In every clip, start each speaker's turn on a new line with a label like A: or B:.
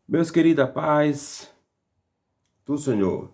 A: Meus queridos, a paz do Senhor.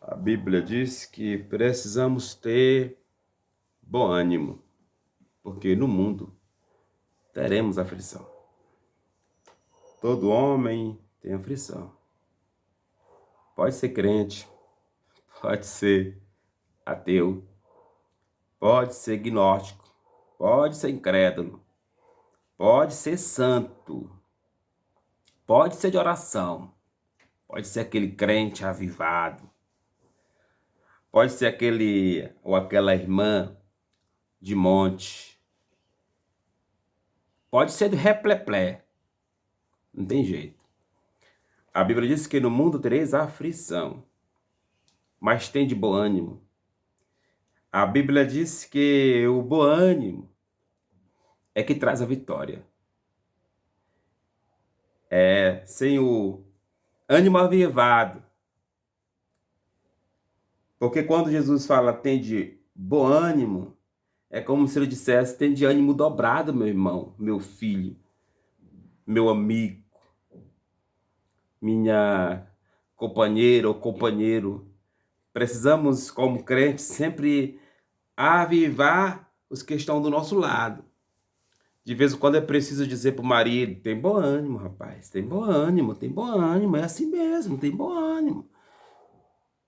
A: A Bíblia diz que precisamos ter bom ânimo, porque no mundo teremos aflição. Todo homem tem aflição. Pode ser crente, pode ser ateu, pode ser gnóstico, pode ser incrédulo, pode ser santo, pode ser de oração, pode ser aquele crente avivado, pode ser aquele ou aquela irmã de monte, pode ser do repleplé, não tem jeito. A Bíblia diz que no mundo tereis aflição, mas tem de bom ânimo. A Bíblia diz que o bom ânimo é que traz a vitória. Sem o ânimo avivado. Porque quando Jesus fala tem de bom ânimo, é como se ele dissesse tem de ânimo dobrado, meu irmão, meu filho, meu amigo, minha companheira ou companheiro. Precisamos, como crentes, sempre avivar os que estão do nosso lado. De vez em quando é preciso dizer para o marido, tem bom ânimo, rapaz, tem bom ânimo, é assim mesmo, tem bom ânimo.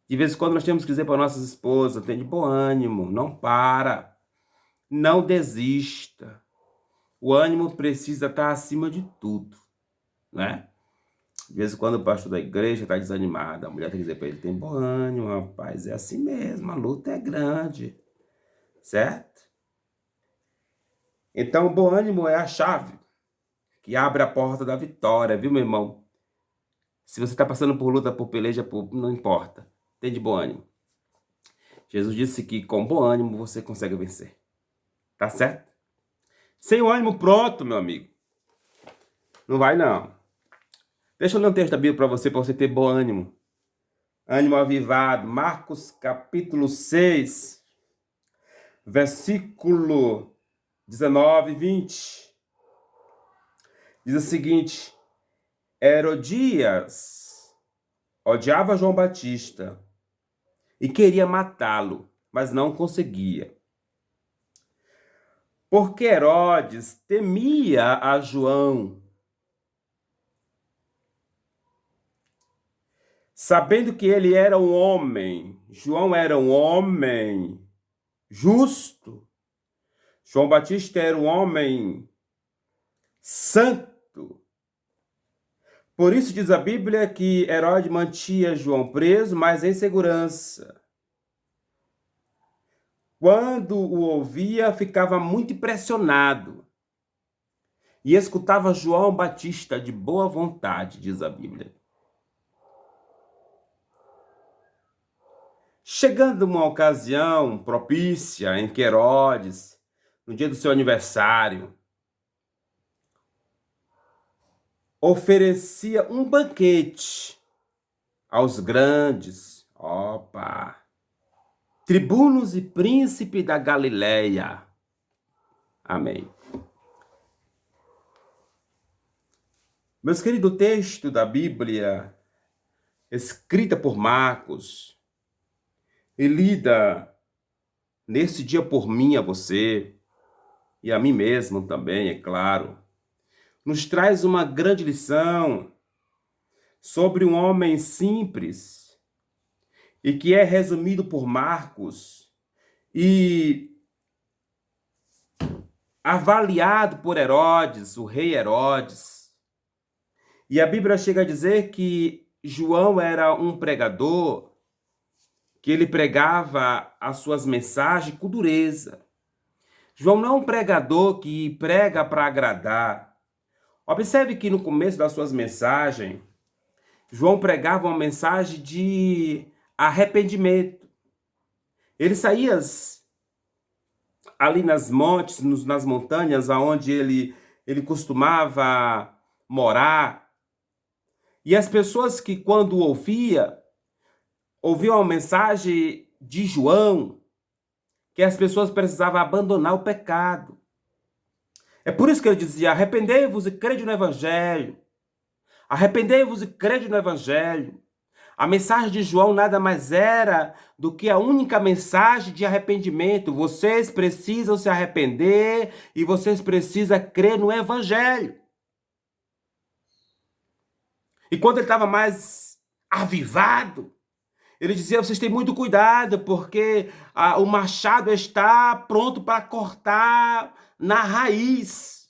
A: De vez em quando nós temos que dizer para nossas esposas, tem de bom ânimo, não para, não desista. O ânimo precisa estar acima de tudo, né? De vez em quando o pastor da igreja está desanimado, a mulher tem que dizer para ele, tem bom ânimo, rapaz, é assim mesmo, a luta é grande, certo? Então, o bom ânimo é a chave que abre a porta da vitória, viu, meu irmão? Se você está passando por luta, por peleja, não importa. Tem de bom ânimo. Jesus disse que com bom ânimo você consegue vencer. Tá certo? Sem o ânimo pronto, meu amigo. Não vai, não. Deixa eu ler um texto da Bíblia para você ter bom ânimo. Ânimo avivado. Marcos capítulo 6, versículo 19 e 20. Diz o seguinte: Herodias odiava João Batista e queria matá-lo, mas não conseguia. Porque Herodes temia a João, sabendo que ele era um homem, João era um homem justo, João Batista era um homem santo. Por isso diz a Bíblia que Herodes mantinha João preso, mas em segurança. Quando o ouvia, ficava muito impressionado e escutava João Batista de boa vontade, diz a Bíblia. Chegando uma ocasião propícia em que Herodes, no dia do seu aniversário, oferecia um banquete aos grandes, tribunos e príncipes da Galileia. Amém. Meus queridos, o texto da Bíblia, escrita por Marcos, e lida nesse dia por mim, a você, e a mim mesmo também, é claro, nos traz uma grande lição sobre um homem simples e que é resumido por Marcos e avaliado por Herodes, o rei Herodes. E a Bíblia chega a dizer que João era um pregador, que ele pregava as suas mensagens com dureza. João não é um pregador que prega para agradar. Observe que no começo das suas mensagens, João pregava uma mensagem de arrependimento. Ele saía ali nas montes, nas montanhas, aonde ele costumava morar. E as pessoas que quando ouviam a mensagem de João, que as pessoas precisavam abandonar o pecado. É por isso que ele dizia: arrependei-vos e crede no Evangelho. Arrependei-vos e crede no Evangelho. A mensagem de João nada mais era do que a única mensagem de arrependimento. Vocês precisam se arrepender e vocês precisam crer no Evangelho. E quando ele estava mais avivado, ele dizia: vocês têm muito cuidado, porque o machado está pronto para cortar na raiz.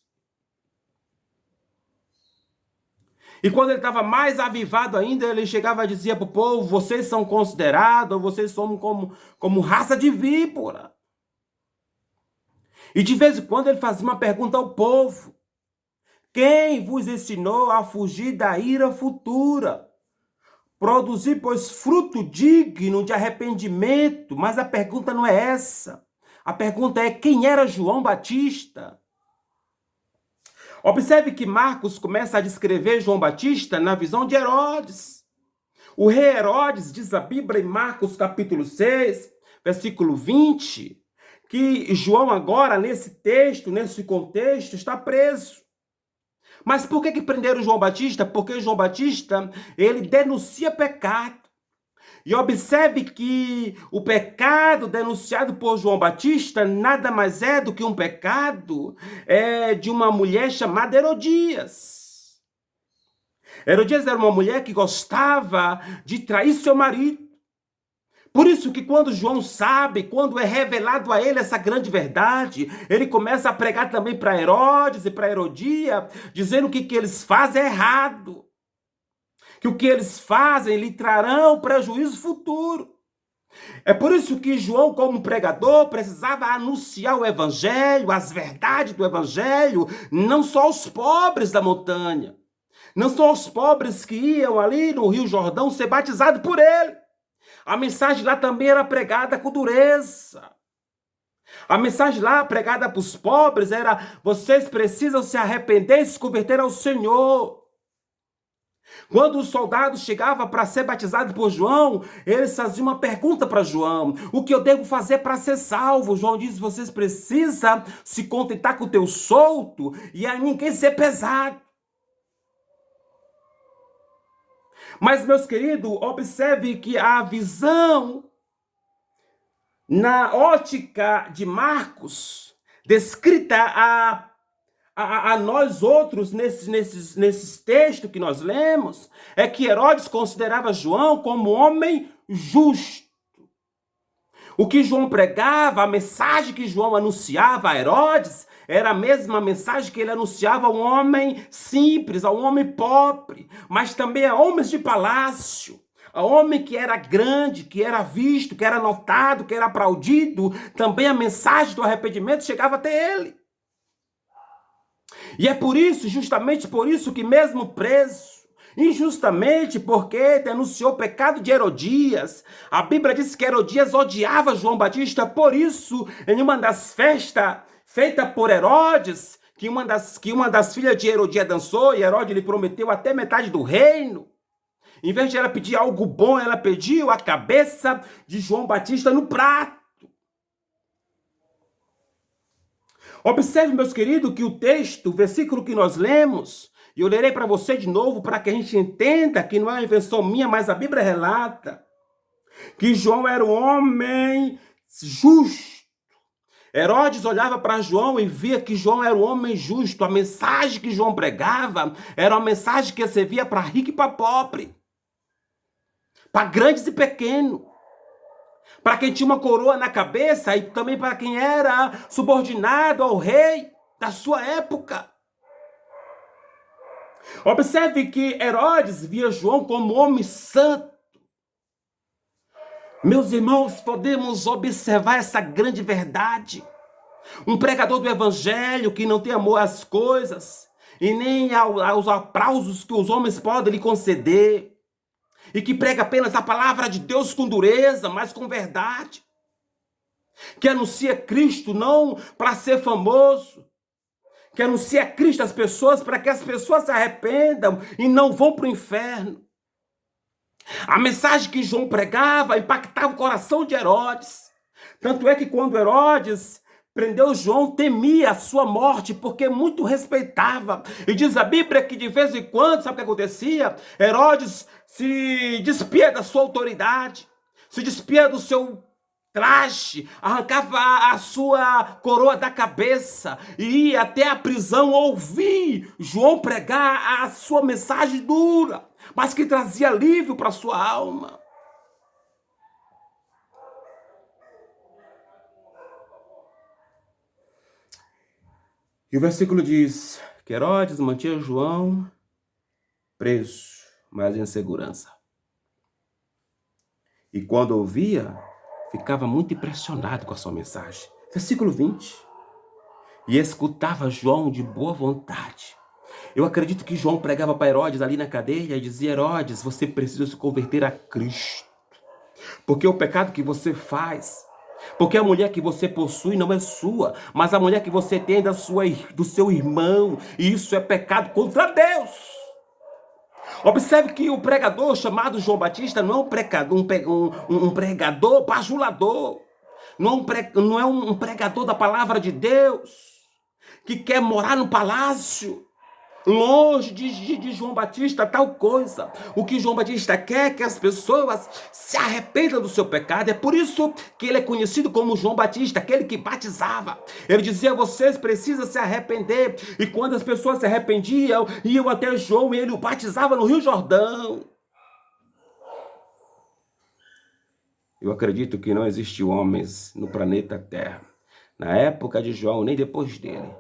A: E quando ele estava mais avivado ainda, ele chegava e dizia para o povo: vocês são considerados, vocês são como raça de víbora. E de vez em quando ele fazia uma pergunta ao povo: quem vos ensinou a fugir da ira futura? Produzir, pois, fruto digno de arrependimento. Mas a pergunta não é essa. A pergunta é: quem era João Batista? Observe que Marcos começa a descrever João Batista na visão de Herodes. O rei Herodes, diz a Bíblia em Marcos capítulo 6, versículo 20, que João agora, nesse texto, nesse contexto, está preso. Mas por que prenderam João Batista? Porque João Batista, ele denuncia pecado. E observe que o pecado denunciado por João Batista nada mais é do que um pecado de uma mulher chamada Herodias. Herodias era uma mulher que gostava de trair seu marido. Por isso que quando João sabe, quando é revelado a ele essa grande verdade, ele começa a pregar também para Herodes e para Herodia, dizendo que o que eles fazem é errado. Que o que eles fazem lhe trarão prejuízo futuro. É por isso que João, como pregador, precisava anunciar o evangelho, as verdades do evangelho, não só aos pobres da montanha, não só aos pobres que iam ali no Rio Jordão ser batizados por ele. A mensagem lá também era pregada com dureza. A mensagem lá pregada para os pobres era: vocês precisam se arrepender e se converter ao Senhor. Quando os soldados chegavam para ser batizados por João, eles faziam uma pergunta para João: o que eu devo fazer para ser salvo? João diz: vocês precisam se contentar com o teu solto e a ninguém ser pesado. Mas, meus queridos, observe que a visão na ótica de Marcos, descrita a nós outros nesses textos que nós lemos, é que Herodes considerava João como homem justo. O que João pregava, a mensagem que João anunciava a Herodes, era a mesma mensagem que ele anunciava a um homem simples, a um homem pobre, mas também a homens de palácio, a homem que era grande, que era visto, que era notado, que era aplaudido. Também a mensagem do arrependimento chegava até ele. E é por isso, justamente por isso, que mesmo preso, injustamente porque denunciou o pecado de Herodias, a Bíblia diz que Herodias odiava João Batista. Por isso, em uma das festas feitas por Herodes, que uma das filhas de Herodias dançou, e Herodes lhe prometeu até metade do reino, em vez de ela pedir algo bom, ela pediu a cabeça de João Batista no prato. Observe, meus queridos, que o texto, o versículo que nós lemos, e eu lerei para você de novo para que a gente entenda que não é uma invenção minha, mas a Bíblia relata que João era um homem justo. Herodes olhava para João e via que João era um homem justo. A mensagem que João pregava era uma mensagem que servia para rico e para pobre, para grandes e pequenos, para quem tinha uma coroa na cabeça e também para quem era subordinado ao rei da sua época. Observe que Herodes via João como homem santo. Meus irmãos, podemos observar essa grande verdade. Um pregador do evangelho que não tem amor às coisas e nem aos aplausos que os homens podem lhe conceder, e que prega apenas a palavra de Deus com dureza, mas com verdade, que anuncia Cristo não para ser famoso, que anuncia Cristo às pessoas para que as pessoas se arrependam e não vão para o inferno. A mensagem que João pregava impactava o coração de Herodes. Tanto é que quando Herodes prendeu João, temia a sua morte, porque muito respeitava. E diz a Bíblia que de vez em quando, sabe o que acontecia? Herodes se despia da sua autoridade, se despia do seu traje, arrancava a sua coroa da cabeça e ia até a prisão ouvir João pregar a sua mensagem dura, mas que trazia alívio para a sua alma. E o versículo diz que Herodes mantinha João preso, mas em segurança. E quando ouvia, ficava muito impressionado com a sua mensagem. Versículo 20. E escutava João de boa vontade. Eu acredito que João pregava para Herodes ali na cadeia e dizia: Herodes, você precisa se converter a Cristo. Porque o pecado que você faz, porque a mulher que você possui não é sua, mas a mulher que você tem é do seu irmão. E isso é pecado contra Deus. Observe que o pregador chamado João Batista não é um pregador bajulador. Não é um pregador da palavra de Deus, que quer morar no palácio. Longe de João Batista tal coisa. O que João Batista quer é que as pessoas se arrependam do seu pecado. É por isso que ele é conhecido como João Batista, aquele que batizava. Ele dizia: vocês precisam se arrepender. E quando as pessoas se arrependiam, iam até João e ele o batizava no Rio Jordão. Eu acredito que não existe homens no planeta Terra, na época de João, nem depois dele,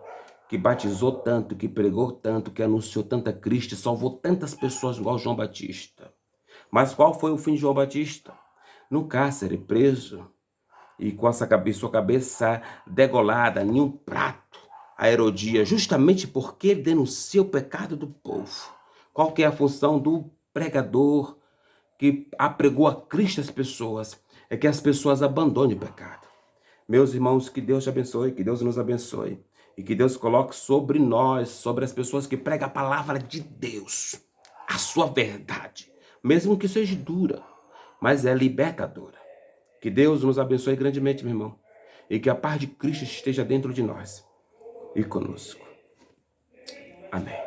A: que batizou tanto, que pregou tanto, que anunciou tanta Cristo, salvou tantas pessoas igual João Batista. Mas qual foi o fim de João Batista? No cárcere, preso, e com essa sua cabeça degolada em um prato a Herodia, justamente porque ele denuncia o pecado do povo. Qual que é a função do pregador que apregou a Cristo às pessoas? É que as pessoas abandonem o pecado. Meus irmãos, que Deus te abençoe, que Deus nos abençoe. E que Deus coloque sobre nós, sobre as pessoas que pregam a palavra de Deus, a sua verdade, mesmo que seja dura, mas é libertadora. Que Deus nos abençoe grandemente, meu irmão, e que a paz de Cristo esteja dentro de nós e conosco. Amém.